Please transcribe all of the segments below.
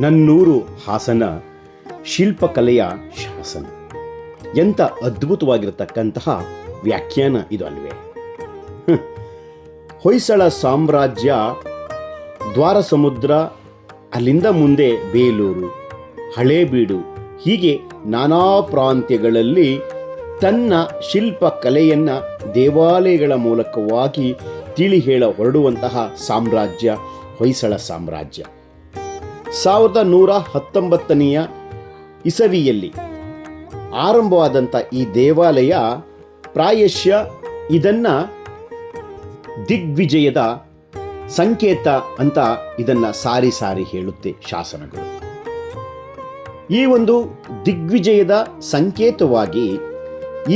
ನನ್ನೂರು ಹಾಸನ ಶಿಲ್ಪಕಲೆಯ ಶಾಸನ. ಎಂಥ ಅದ್ಭುತವಾಗಿರತಕ್ಕಂತಹ ವ್ಯಾಖ್ಯಾನ ಇದು ಅಲ್ವೇ. ಹೊಯ್ಸಳ ಸಾಮ್ರಾಜ್ಯ, ದ್ವಾರ ಸಮುದ್ರ, ಅಲ್ಲಿಂದ ಮುಂದೆ ಬೇಲೂರು, ಹಳೇಬೀಡು, ಹೀಗೆ ನಾನಾ ಪ್ರಾಂತ್ಯಗಳಲ್ಲಿ ತನ್ನ ಶಿಲ್ಪಕಲೆಯನ್ನು ದೇವಾಲಯಗಳ ಮೂಲಕವಾಗಿ ತಿಳಿ ಹೇಳ ಹೊರಡುವಂತಹ ಸಾಮ್ರಾಜ್ಯ ಹೊಯ್ಸಳ ಸಾಮ್ರಾಜ್ಯ. 1119 ಇಸವಿಯಲ್ಲಿ ಆರಂಭವಾದಂಥ ಈ ದೇವಾಲಯ ಪ್ರಾಯಶಃ ಇದನ್ನು ದಿಗ್ವಿಜಯದ ಸಂಕೇತ ಅಂತ ಇದನ್ನು ಸಾರಿ ಸಾರಿ ಹೇಳುತ್ತೆ ಶಾಸನಗಳು. ಈ ಒಂದು ದಿಗ್ವಿಜಯದ ಸಂಕೇತವಾಗಿ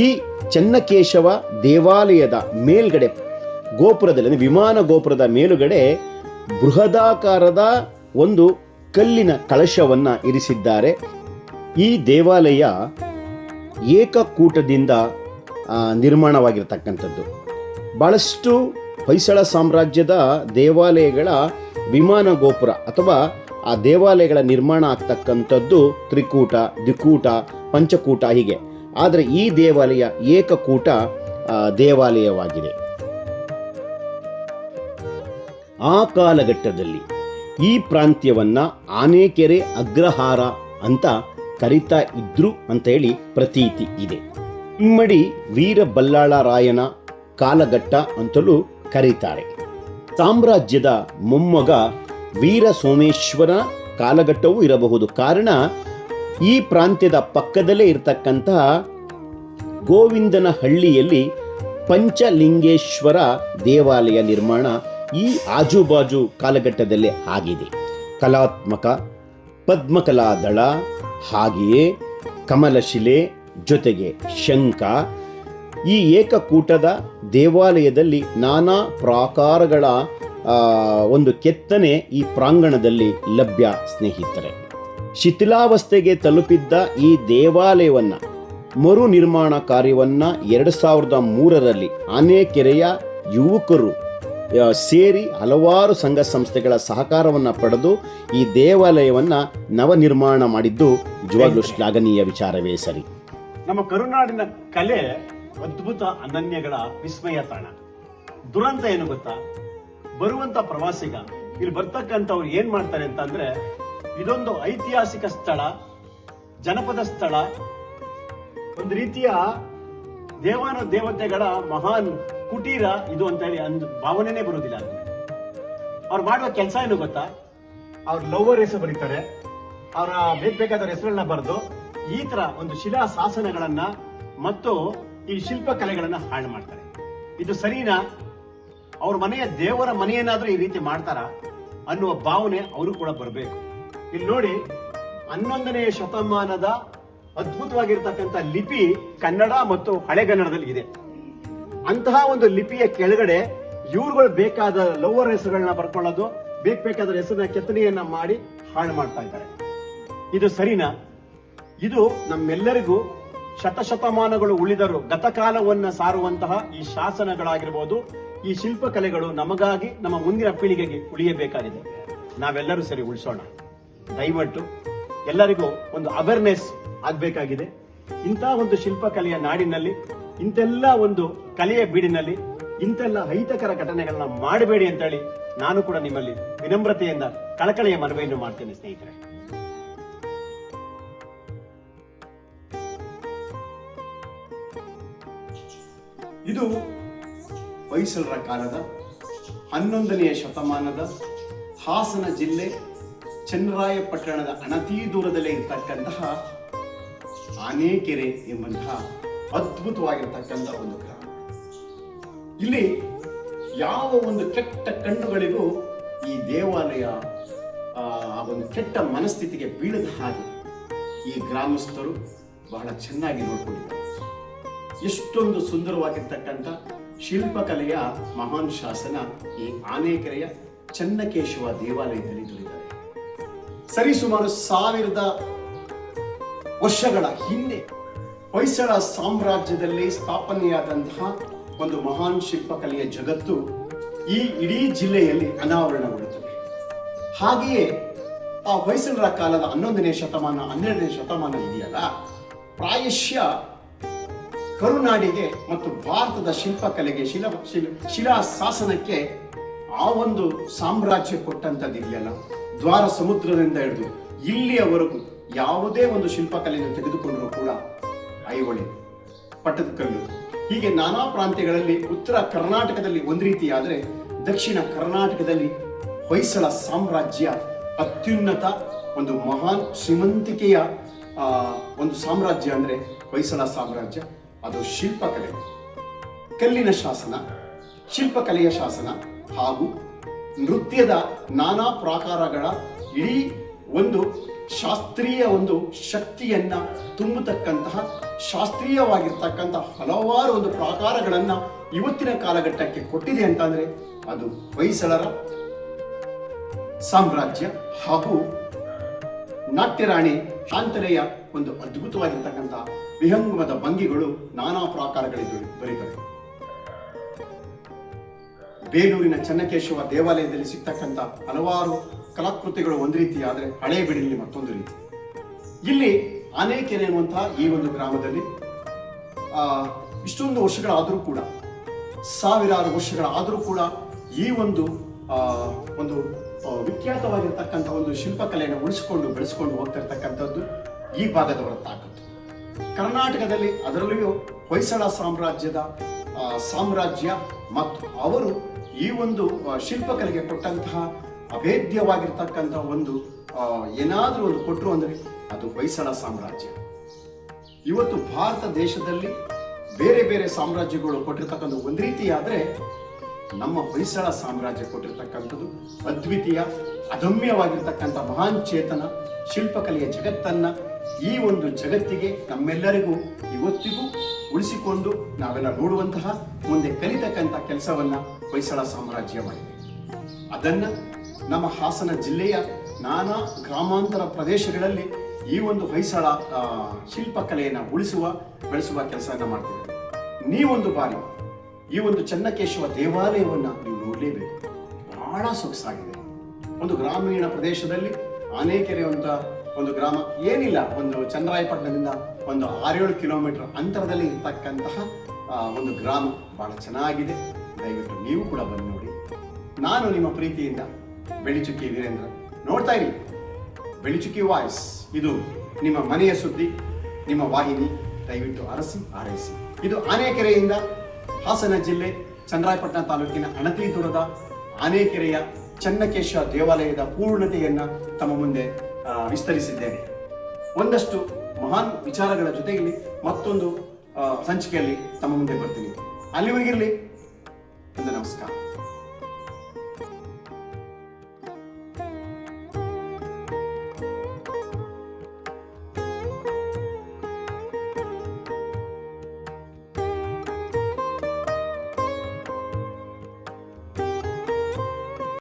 ಈ ಚೆನ್ನಕೇಶವ ದೇವಾಲಯದ ಮೇಲ್ಗಡೆ ಗೋಪುರದಲ್ಲಿ, ವಿಮಾನ ಗೋಪುರದ ಮೇಲುಗಡೆ ಬೃಹದಾಕಾರದ ಒಂದು ಕಲ್ಲಿನ ಕಳಶವನ್ನು ಇರಿಸಿದ್ದಾರೆ. ಈ ದೇವಾಲಯ ಏಕಕೂಟದಿಂದ ನಿರ್ಮಾಣವಾಗಿರತಕ್ಕಂಥದ್ದು. ಬಹಳಷ್ಟು ಹೊಯ್ಸಳ ಸಾಮ್ರಾಜ್ಯದ ದೇವಾಲಯಗಳ ವಿಮಾನ ಗೋಪುರ ಅಥವಾ ಆ ದೇವಾಲಯಗಳ ನಿರ್ಮಾಣ ಆಗ್ತಕ್ಕಂಥದ್ದು ತ್ರಿಕೂಟ, ದ್ವಿಕೂಟ, ಪಂಚಕೂಟ ಹೀಗೆ. ಆದರೆ ಈ ದೇವಾಲಯ ಏಕಕೂಟ ದೇವಾಲಯವಾಗಿದೆ. ಆ ಕಾಲಘಟ್ಟದಲ್ಲಿ ಈ ಪ್ರಾಂತ್ಯವನ್ನು ಆನೆಕೆರೆ ಅಗ್ರಹಾರ ಅಂತ ಕರೀತಾ ಇದ್ರು ಅಂತ ಹೇಳಿ ಪ್ರತೀತಿ ಇದೆ. ಇಮ್ಮಡಿ ವೀರ ಬಲ್ಲಾಳರಾಯನ ಕಾಲಘಟ್ಟ ಅಂತಲೂ ಕರೀತಾರೆ. ಸಾಮ್ರಾಜ್ಯದ ಮೊಮ್ಮಗ ವೀರ ಸೋಮೇಶ್ವರ ಕಾಲಘಟ್ಟವೂ ಇರಬಹುದು. ಕಾರಣ ಈ ಪ್ರಾಂತ್ಯದ ಪಕ್ಕದಲ್ಲೇ ಇರತಕ್ಕಂತಹ ಗೋವಿಂದನಹಳ್ಳಿಯಲ್ಲಿ ಪಂಚಲಿಂಗೇಶ್ವರ ದೇವಾಲಯ ನಿರ್ಮಾಣ ಈ ಆಜುಬಾಜು ಕಾಲಘಟ್ಟದಲ್ಲೇ ಆಗಿದೆ. ಕಲಾತ್ಮಕ ಪದ್ಮಕಲಾದಳ, ಹಾಗೆಯೇ ಕಮಲಶಿಲೆ, ಜೊತೆಗೆ ಶಂಖ. ಈ ಏಕಕೂಟದ ದೇವಾಲಯದಲ್ಲಿ ನಾನಾ ಪ್ರಾಕಾರಗಳ ಒಂದು ಕೆತ್ತನೆ ಈ ಪ್ರಾಂಗಣದಲ್ಲಿ ಲಭ್ಯ. ಸ್ನೇಹಿತರೆ, ಶಿಥಿಲಾವಸ್ಥೆಗೆ ತಲುಪಿದ್ದ ಈ ದೇವಾಲಯವನ್ನು ಮರು ನಿರ್ಮಾಣ ಕಾರ್ಯವನ್ನು 2003ರಲ್ಲಿ ಆನೆಕೆರೆಯ ಯುವಕರು ಸೇರಿ ಹಲವಾರು ಸಂಘ ಸಂಸ್ಥೆಗಳ ಸಹಕಾರವನ್ನು ಪಡೆದು ಈ ದೇವಾಲಯವನ್ನು ನವನಿರ್ಮಾಣ ಮಾಡಿದ್ದು ನಿಜವಾಗ್ಲೂ ಶ್ಲಾಘನೀಯ ವಿಚಾರವೇ ಸರಿ. ನಮ್ಮ ಕರುನಾಡಿನ ಕಲೆ ಅದ್ಭುತ, ಅನನ್ಯಗಳ ವಿಸ್ಮಯ ತಾಣ. ದುರಂತ ಏನು ಗೊತ್ತಾ, ಬರುವಂತ ಪ್ರವಾಸಿಗ ಇಲ್ಲಿ ಬರ್ತಕ್ಕಂಥವ್ರು ಏನ್ ಮಾಡ್ತಾರೆ ಅಂತಂದ್ರೆ, ಇದೊಂದು ಐತಿಹಾಸಿಕ ಸ್ಥಳ, ಜನಪದ ಸ್ಥಳ, ಒಂದು ರೀತಿಯ ದೇವಾನ ದೇವತೆಗಳ ಮಹಾನ್ ಕುಟೀರ ಇದು ಅಂತ ಹೇಳಿ ಭಾವನೆನೇ ಬರುವುದಿಲ್ಲ. ಅವ್ರು ಮಾಡುವ ಕೆಲಸ ಏನು ಗೊತ್ತಾ, ಅವ್ರ ಲವರ್ ಹೆಸರು ಬರೀತಾರೆ, ಅವರ ಬೇಕಾದ ಹೆಸರನ್ನ ಬರೆದು ಈ ತರ ಒಂದು ಶಿಲಾ ಶಾಸನಗಳನ್ನ ಮತ್ತು ಈ ಶಿಲ್ಪಕಲೆಗಳನ್ನ ಹಾಳು ಮಾಡ್ತಾರೆ. ಇದು ಸರಿನಾ? ಅವ್ರ ಮನೆಯ ದೇವರ ಮನೆಯನ್ನಾದ್ರೂ ಈ ರೀತಿ ಮಾಡ್ತಾರ ಅನ್ನುವ ಭಾವನೆ ಅವರು ಕೂಡ ಬರಬೇಕು. ಇಲ್ಲಿ ನೋಡಿ, 11ನೇ ಶತಮಾನದ ಅದ್ಭುತವಾಗಿರ್ತಕ್ಕಂಥ ಲಿಪಿ ಕನ್ನಡ ಮತ್ತು ಹಳೆಗನ್ನಡದಲ್ಲಿ ಇದೆ. ಅಂತಹ ಒಂದು ಲಿಪಿಯ ಕೆಳಗಡೆ ಇವ್ರುಗಳು ಬೇಕಾದ ಲವರ್ ಹೆಸರುಗಳನ್ನ ಬರ್ಕೊಳ್ಳೋದು, ಬೇಕಾದ ಹೆಸರಿನ ಕೆತ್ತನೆಯನ್ನ ಮಾಡಿ ಹಾಳು ಮಾಡ್ತಾ ಇದ್ದಾರೆ. ಇದು ಸರಿನಾ? ಇದು ನಮ್ಮೆಲ್ಲರಿಗೂ ಶತಶತಮಾನಗಳು ಉಳಿದರು ಗತಕಾಲವನ್ನ ಸಾರುವಂತಹ ಈ ಶಾಸನಗಳಾಗಿರ್ಬೋದು, ಈ ಶಿಲ್ಪಕಲೆಗಳು ನಮಗಾಗಿ, ನಮ್ಮ ಮುಂದಿನ ಪೀಳಿಗೆಗೆ ಉಳಿಯಬೇಕಾಗಿದೆ. ನಾವೆಲ್ಲರೂ ಸರಿ ಉಳಿಸೋಣ. ದಯವಿಟ್ಟು ಎಲ್ಲರಿಗೂ ಒಂದು ಅವೇರ್ನೆಸ್ ಆಗ್ಬೇಕಾಗಿದೆ. ಇಂತಹ ಒಂದು ಶಿಲ್ಪಕಲೆಯ ನಾಡಿನಲ್ಲಿ, ಇಂತೆಲ್ಲ ಒಂದು ಕಲೆಯ ಬೀಡಿನಲ್ಲಿ ಇಂತೆಲ್ಲ ಅಹಿತಕರ ಘಟನೆಗಳನ್ನ ಮಾಡಬೇಡಿ ಅಂತ ಹೇಳಿ ನಾನು ಕೂಡ ನಿಮ್ಮಲ್ಲಿ ವಿನಮ್ರತೆಯಿಂದ ಕಳಕಳಿಯ ಮನವಿಯನ್ನು ಮಾಡ್ತೇನೆ ಸ್ನೇಹಿತರೆ. ಇದು ಹೊಯ್ಸಳರ ಕಾಲದ 11ನೇ ಶತಮಾನದ ಹಾಸನ ಜಿಲ್ಲೆ ಚನ್ನರಾಯಪಟ್ಟಣದ ಅನತಿ ದೂರದಲ್ಲೇ ಇರತಕ್ಕಂತಹ ಆನೆಕೆರೆ ಎಂಬಂತಹ ಅದ್ಭುತವಾಗಿರ್ತಕ್ಕಂಥ ಒಂದು ಗ್ರಾಮ. ಇಲ್ಲಿ ಯಾವ ಒಂದು ಕೆಟ್ಟ ಕಣ್ಣುಗಳಿಗೂ ಈ ದೇವಾಲಯ ಆ ಒಂದು ಕೆಟ್ಟ ಮನಸ್ಥಿತಿಗೆ ಬೀಳದ ಹಾಗೆ ಈ ಗ್ರಾಮಸ್ಥರು ಬಹಳ ಚೆನ್ನಾಗಿ ನೋಡಿಕೊಂಡಿದ್ದಾರೆ. ಎಷ್ಟೊಂದು ಸುಂದರವಾಗಿರ್ತಕ್ಕಂಥ ಶಿಲ್ಪಕಲೆಯ ಮಹಾನ್ ಶಾಸನ ಈ ಆನೆಕೆರೆಯ ಚೆನ್ನಕೇಶವ ದೇವಾಲಯದಲ್ಲಿ ದೊರೆತಿದೆ. ಸರಿಸುಮಾರು 1000 ವರ್ಷಗಳ ಹಿಂದೆ ಹೊಯ್ಸಳ ಸಾಮ್ರಾಜ್ಯದಲ್ಲಿ ಸ್ಥಾಪನೆಯಾದಂತಹ ಒಂದು ಮಹಾನ್ ಶಿಲ್ಪಕಲೆಯ ಜಗತ್ತು ಈ ಇಡೀ ಜಿಲ್ಲೆಯಲ್ಲಿ ಅನಾವರಣಗೊಳ್ಳುತ್ತದೆ. ಹಾಗೆಯೇ ಆ ಹೊಯ್ಸಳರ ಕಾಲದ 11ನೇ ಶತಮಾನ 12ನೇ ಶತಮಾನ ಇದೆಯಲ್ಲ, ಪ್ರಾಯಶ್ಯ ಕರುನಾಡಿಗೆ ಮತ್ತು ಭಾರತದ ಶಿಲ್ಪಕಲೆಗೆ ಶಿಲಾ ಶಾಸನಕ್ಕೆ ಆ ಒಂದು ಸಾಮ್ರಾಜ್ಯ ಕೊಟ್ಟಂತದ್ದಿದೆಯಲ್ಲ, ದ್ವಾರ ಸಮುದ್ರದಿಂದ ಹಿಡಿದು ಇಲ್ಲಿಯವರೆಗೂ ಯಾವುದೇ ಒಂದು ಶಿಲ್ಪಕಲೆಯನ್ನು ತೆಗೆದುಕೊಂಡರೂ ಕೂಡ ಐಹೊಳೆ, ಪಟ್ಟದಕಲ್ಲು, ಹೀಗೆ ನಾನಾ ಪ್ರಾಂತ್ಯಗಳಲ್ಲಿ ಉತ್ತರ ಕರ್ನಾಟಕದಲ್ಲಿ ಒಂದು ರೀತಿಯಾದರೆ ದಕ್ಷಿಣ ಕರ್ನಾಟಕದಲ್ಲಿ ಹೊಯ್ಸಳ ಸಾಮ್ರಾಜ್ಯ ಅತ್ಯುನ್ನತ ಒಂದು ಮಹಾನ್ ಶ್ರೀಮಂತಿಕೆಯ ಒಂದು ಸಾಮ್ರಾಜ್ಯ ಅಂದರೆ ಹೊಯ್ಸಳ ಸಾಮ್ರಾಜ್ಯ. ಅದು ಶಿಲ್ಪಕಲೆ, ಕಲ್ಲಿನ ಶಾಸನ, ಶಿಲ್ಪಕಲೆಯ ಶಾಸನ ಹಾಗೂ ನೃತ್ಯದ ನಾನಾ ಪ್ರಕಾರಗಳ ಇಡೀ ಒಂದು ಶಾಸ್ತ್ರೀಯ ಒಂದು ಶಕ್ತಿಯನ್ನ ತುಂಬತಕ್ಕಂತಹ ಶಾಸ್ತ್ರೀಯವಾಗಿರ್ತಕ್ಕಂತಹ ಹಲವಾರು ಒಂದು ಪ್ರಕಾರಗಳನ್ನ ಇವತ್ತಿನ ಕಾಲಘಟ್ಟಕ್ಕೆ ಕೊಟ್ಟಿದೆ ಅಂತಂದ್ರೆ ಅದು ಹೊಯ್ಸಳರ ಸಾಮ್ರಾಜ್ಯ ಹಾಗೂ ನಾಟ್ಯರಾಣಿ ಶಾಂತಲೆಯ ಒಂದು ಅದ್ಭುತವಾಗಿರ್ತಕ್ಕಂತಹ ವಿಹಂಗಮದ ಭಂಗಿಗಳು ನಾನಾ ಪ್ರಕಾರಗಳಿದ್ದು ದೊರೆತವೆ. ಬೇಲೂರಿನ ಚೆನ್ನಕೇಶವ ದೇವಾಲಯದಲ್ಲಿ ಸಿಗ್ತಕ್ಕಂಥ ಹಲವಾರು ಕಲಾಕೃತಿಗಳು ಒಂದು ರೀತಿ ಆದರೆ ಹಳೇಬೀಡಿನಲ್ಲಿ ಮತ್ತೊಂದು ರೀತಿ. ಇಲ್ಲಿ ಆನೇಕೆರೆ ಎನ್ನುವಂತಹ ಈ ಒಂದು ಗ್ರಾಮದಲ್ಲಿ ಇಷ್ಟೊಂದು ವರ್ಷಗಳಾದರೂ ಕೂಡ, ಸಾವಿರಾರು ವರ್ಷಗಳಾದರೂ ಕೂಡ ಈ ಒಂದು ಒಂದು ವಿಖ್ಯಾತವಾಗಿರ್ತಕ್ಕಂಥ ಒಂದು ಶಿಲ್ಪಕಲೆಯನ್ನು ಉಳಿಸಿಕೊಂಡು ಬೆಳೆಸಿಕೊಂಡು ಹೋಗ್ತಾ ಇರ್ತಕ್ಕಂಥದ್ದು ಈ ಭಾಗದವರ ತಾಕತ್ತು. ಕರ್ನಾಟಕದಲ್ಲಿ ಅದರಲ್ಲಿಯೂ ಹೊಯ್ಸಳ ಸಾಮ್ರಾಜ್ಯದ ಸಾಮ್ರಾಜ್ಯ ಮತ್ತು ಅವರು ಈ ಒಂದು ಶಿಲ್ಪಕಲೆಗೆ ಕೊಟ್ಟಂತಹ ಅಭೇದ್ಯವಾಗಿರ್ತಕ್ಕಂಥ ಒಂದು ಏನಾದರೂ ಒಂದು ಕೊಟ್ಟರು ಅಂದರೆ ಅದು ಹೊಯ್ಸಳ ಸಾಮ್ರಾಜ್ಯ. ಇವತ್ತು ಭಾರತ ದೇಶದಲ್ಲಿ ಬೇರೆ ಬೇರೆ ಸಾಮ್ರಾಜ್ಯಗಳು ಕೊಟ್ಟಿರ್ತಕ್ಕಂಥ ಒಂದು ರೀತಿಯಾದರೆ ನಮ್ಮ ಹೊಯ್ಸಳ ಸಾಮ್ರಾಜ್ಯ ಕೊಟ್ಟಿರ್ತಕ್ಕಂಥದ್ದು ಅದ್ವಿತೀಯ, ಅದಮ್ಯವಾಗಿರ್ತಕ್ಕಂಥ ಮಹಾನ್ ಚೇತನ ಶಿಲ್ಪಕಲೆಯ ಜಗತ್ತನ್ನ ಈ ಒಂದು ಜಗತ್ತಿಗೆ ನಮ್ಮೆಲ್ಲರಿಗೂ ಇವತ್ತಿಗೂ ಉಳಿಸಿಕೊಂಡು ನಾವೆಲ್ಲ ನೋಡುವಂತಹ ಮುಂದೆ ಕಲಿತಕ್ಕಂಥ ಕೆಲಸವನ್ನ ಹೊಯ್ಸಳ ಸಾಮ್ರಾಜ್ಯ ಮಾಡಿದೆ. ಅದನ್ನ ನಮ್ಮ ಹಾಸನ ಜಿಲ್ಲೆಯ ನಾನಾ ಗ್ರಾಮಾಂತರ ಪ್ರದೇಶಗಳಲ್ಲಿ ಈ ಒಂದು ಹೊಯ್ಸಳ ಶಿಲ್ಪಕಲೆಯನ್ನು ಉಳಿಸುವ ಬೆಳೆಸುವ ಕೆಲಸವನ್ನ ಮಾಡ್ತಿದ್ದಾರೆ. ನೀವೊಂದು ಬಾರಿ ಈ ಒಂದು ಚೆನ್ನಕೇಶವ ದೇವಾಲಯವನ್ನ ನೀವು ನೋಡಲೇಬೇಕು. ಬಹಳ ಸೊಗಸಾಗಿದೆ. ಒಂದು ಗ್ರಾಮೀಣ ಪ್ರದೇಶದಲ್ಲಿ ಆನೇಕೆರೆ ಅಂತ ಒಂದು ಗ್ರಾಮ, ಏನಿಲ್ಲ, ಒಂದು ಚನ್ನರಾಯಪಟ್ಟಣದಿಂದ ಒಂದು 6-7 ಕಿಲೋಮೀಟರ್ ಅಂತರದಲ್ಲಿ ಇರ್ತಕ್ಕಂತಹ ಒಂದು ಗ್ರಾಮ. ಬಹಳ ಚೆನ್ನಾಗಿದೆ. ದಯವಿಟ್ಟು ನೀವು ಕೂಡ ಬಂದು ನೋಡಿ. ನಾನು ನಿಮ್ಮ ಪ್ರೀತಿಯಿಂದ ಬೆಳಿಚುಕ್ಕಿ ವೀರೇಂದ್ರ. ನೋಡ್ತಾ ಇರಿ ಬೆಳಿಚುಕ್ಕಿ ವಾಯ್ಸ್. ಇದು ನಿಮ್ಮ ಮನೆಯ ಸುದ್ದಿ, ನಿಮ್ಮ ವಾಹಿನಿ. ದಯವಿಟ್ಟು ಅರಸಿ ಆರೈಸಿ. ಇದು ಆನೇಕೆರೆಯಿಂದ ಹಾಸನ ಜಿಲ್ಲೆ ಚನ್ನರಾಯಪಟ್ಟಣ ತಾಲೂಕಿನ ಅಣತಿ ದೂರದ ಆನೇಕೆರೆಯ ಚೆನ್ನಕೇಶವ ದೇವಾಲಯದ ಪೂರ್ಣತೆಯನ್ನ ತಮ್ಮ ಮುಂದೆ ವಿಸ್ತರಿಸಿದ್ದೇನೆ. ಒಂದಷ್ಟು ಮಹಾನ್ ವಿಚಾರಗಳ ಜೊತೆಯಲ್ಲಿ ಮತ್ತೊಂದು ಸಂಚಿಕೆಯಲ್ಲಿ ತಮ್ಮ ಮುಂದೆ ಬರ್ತೀನಿ. ಅಲ್ಲಿವರೆಗಿರಲಿ. ಒಂದು ನಮಸ್ಕಾರ.